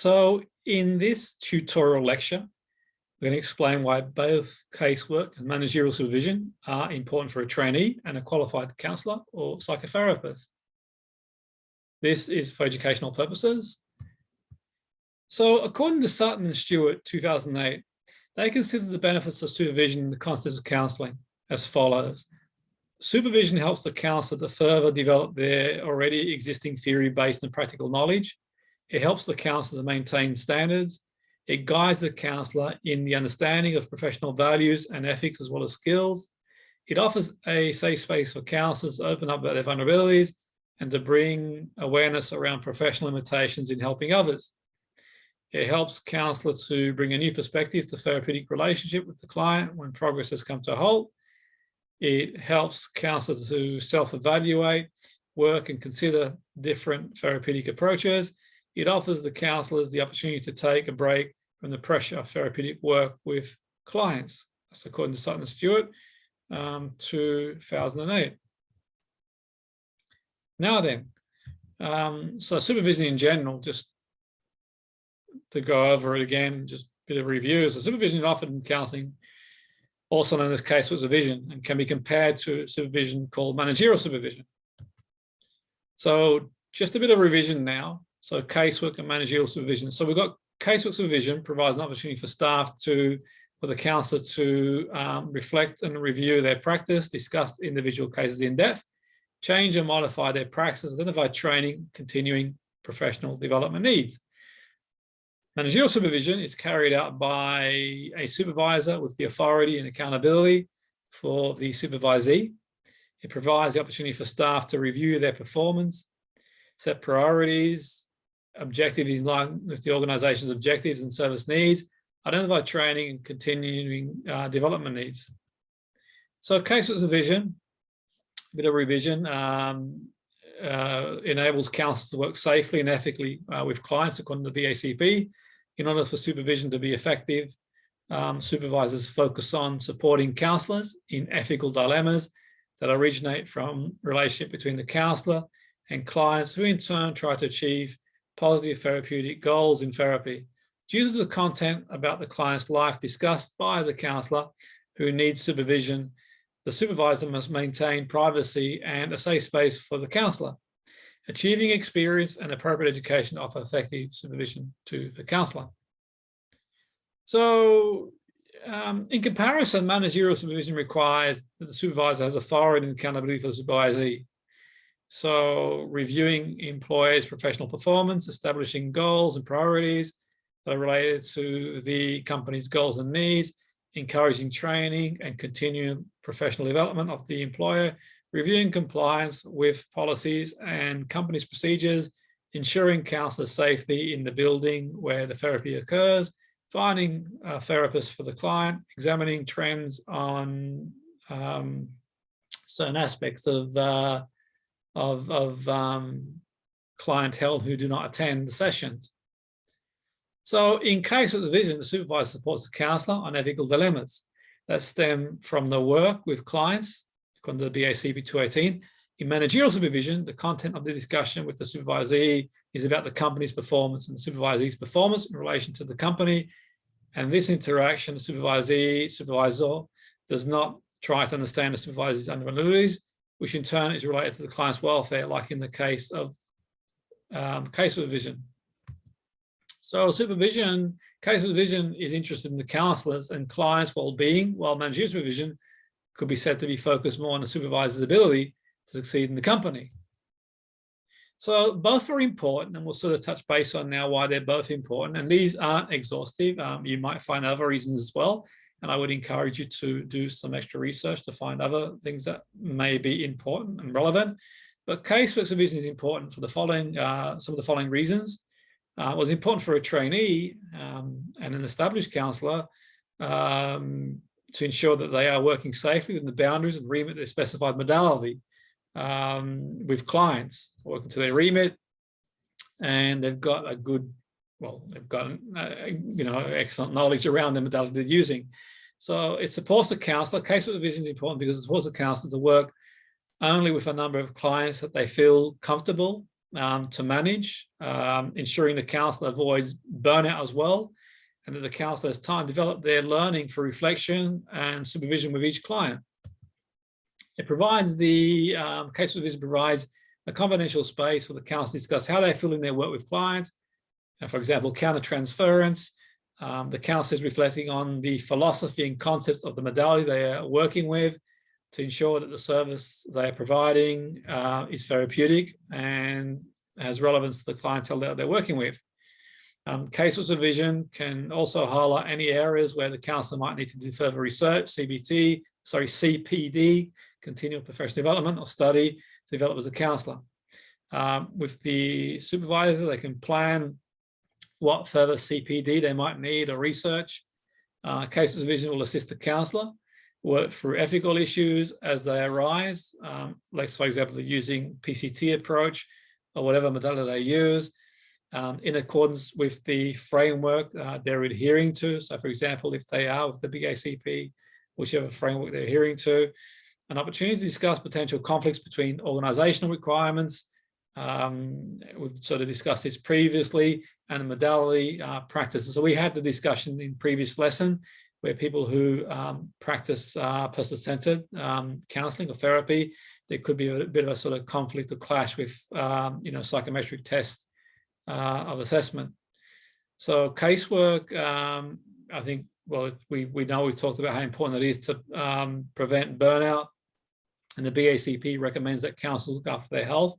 So in this tutorial lecture, we're going to explain why both casework and managerial supervision are important for a trainee and a qualified counsellor or psychotherapist. This is for educational purposes. So according to Sutton and Stewart, 2008, they consider the benefits of supervision in the context of counselling as follows. Supervision helps the counsellor to further develop their already existing theory-based and practical knowledge. It helps the counsellor to maintain standards. It guides the counsellor in the understanding of professional values and ethics as well as skills. It offers a safe space for counsellors to open up about their vulnerabilities and to bring awareness around professional limitations in helping others. It helps counsellors to bring a new perspective to therapeutic relationship with the client when progress has come to a halt. It helps counsellors to self-evaluate, work and consider different therapeutic approaches. It offers the counsellors the opportunity to take a break from the pressure of therapeutic work with clients. That's according to Sutton and Stewart, 2008. Now then, so supervision in general, just to go over it again, just a bit of review. So supervision is offered in counselling, also known as casework supervision, and can be compared to supervision called managerial supervision. So just a bit of revision now. So casework and managerial supervision. So we've got casework supervision provides an opportunity for staff for the counsellor to reflect and review their practice, discuss individual cases in depth, change and modify their practice, identify training, continuing professional development needs. Managerial supervision is carried out by a supervisor with the authority and accountability for the supervisee. It provides the opportunity for staff to review their performance, set priorities, objectives in line with the organization's objectives and service needs, identify training and continuing development needs. So casework supervision, a bit of revision, enables counsellors to work safely and ethically with clients according to the BACP. In order for supervision to be effective, supervisors focus on supporting counsellors in ethical dilemmas that originate from relationship between the counsellor and clients, who in turn try to achieve positive therapeutic goals in therapy. Due to the content about the client's life discussed by the counsellor who needs supervision, the supervisor must maintain privacy and a safe space for the counsellor. Achieving experience and appropriate education offer effective supervision to the counsellor. So in comparison, managerial supervision requires that the supervisor has authority and accountability for the supervisee. So reviewing employees' professional performance, establishing goals and priorities that are related to the company's goals and needs, encouraging training and continuing professional development of the employer, reviewing compliance with policies and company's procedures, ensuring counsellor safety in the building where the therapy occurs, finding a therapist for the client, examining trends on certain aspects of clientele who do not attend the sessions. So in case of the supervision, the supervisor supports the counsellor on ethical dilemmas that stem from the work with clients, according to the BACP 218. In managerial supervision, the content of the discussion with the supervisee is about the company's performance and the supervisee's performance in relation to the company. And this interaction, the supervisor does not try to understand the supervisor's vulnerabilities, which in turn is related to the client's welfare, like in the case of case supervision. So case supervision is interested in the counsellors and clients' well-being, while managerial supervision could be said to be focused more on the supervisor's ability to succeed in the company. So both are important, and we'll sort of touch base on now why they're both important. And these aren't exhaustive. You might find other reasons as well. And I would encourage you to do some extra research to find other things that may be important and relevant. But casework supervision is important for the following, some of the following reasons. It was important for a trainee and an established counsellor to ensure that they are working safely within the boundaries and remit of their specified modality with clients, working to their remit, and they've got a good, well, they've got excellent knowledge around the modality they're using. So it supports the counsellor. Casework supervision is important because it supports the counsellor to work only with a number of clients that they feel comfortable to manage, ensuring the counsellor avoids burnout as well, and that the counsellor has time to develop their learning for reflection and supervision with each client. It provides the case supervision provides a confidential space for the counsellor to discuss how they feel in their work with clients. For example, counter-transference. The counsellor is reflecting on the philosophy and concepts of the modality they are working with to ensure that the service they are providing is therapeutic and has relevance to the clientele that they're working with. Case supervision can also highlight any areas where the counsellor might need to do further research, CPD, continual professional development or study to develop as a counsellor. With the supervisor, they can plan what further CPD they might need or research. Case supervision will assist the counsellor work through ethical issues as they arise, like, for example, using PCT approach or whatever modality they use, in accordance with the framework they're adhering to. So, for example, if they are with the BACP, whichever framework they're adhering to, an opportunity to discuss potential conflicts between organisational requirements. We've sort of discussed this previously, and the modality practices. So we had the discussion in previous lesson where people who practice person-centered counselling or therapy, there could be a bit of a sort of conflict or clash with psychometric tests of assessment. So casework, I think, well, we know we've talked about how important it is to prevent burnout, and the BACP recommends that counsellors look after their health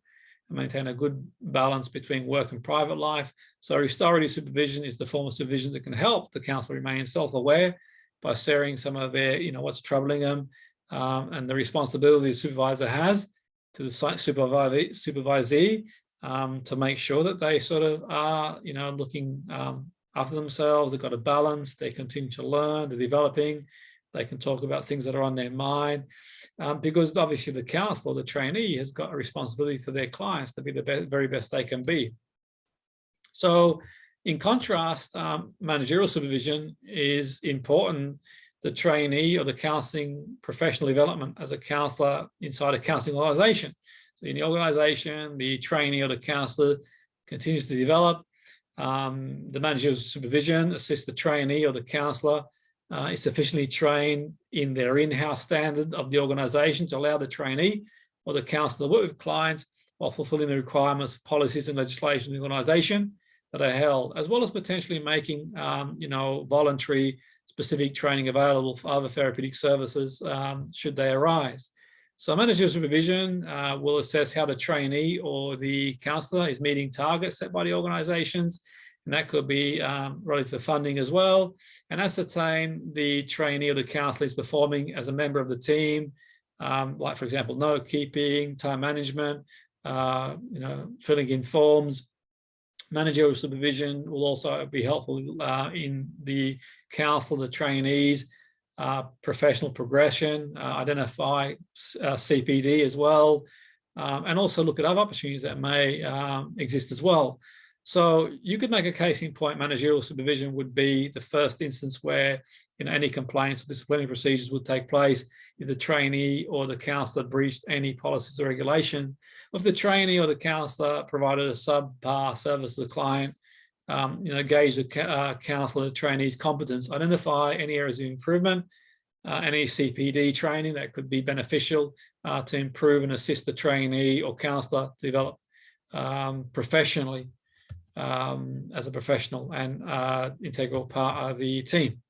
and maintain a good balance between work and private life. So restorative supervision is the form of supervision that can help the counsellor remain self-aware by sharing some of their, what's troubling them, and the responsibility the supervisor has to the supervisee to make sure that they sort of are, looking after themselves. They've got a balance, they continue to learn, they're developing, they can talk about things that are on their mind, because obviously the counsellor, the trainee, has got a responsibility to their clients to be the very best they can be. So in contrast, managerial supervision is important. The trainee or the counselling professional development as a counsellor inside a counselling organisation. So in the organisation, the trainee or the counsellor continues to develop. The managerial supervision assists the trainee or the counsellor is sufficiently trained in their in-house standard of the organisation to allow the trainee or the counsellor to work with clients while fulfilling the requirements of policies and legislation in the organisation that are held, as well as potentially making voluntary specific training available for other therapeutic services should they arise. So managerial supervision will assess how the trainee or the counsellor is meeting targets set by the organisations, and that could be relative to funding as well, and ascertain the trainee or the counsellor is performing as a member of the team, like, for example, note keeping, time management, filling in forms. Managerial supervision will also be helpful in the counsellor, the trainees, professional progression, identify CPD as well, and also look at other opportunities that may exist as well. So you could make a case in point managerial supervision would be the first instance where any complaints or disciplinary procedures would take place if the trainee or the counsellor breached any policies or regulation. If the trainee or the counsellor provided a subpar service to the client, gauge the counsellor or the trainee's competence, identify any areas of improvement, any CPD training that could be beneficial to improve and assist the trainee or counsellor to develop professionally as a professional and integral part of the team.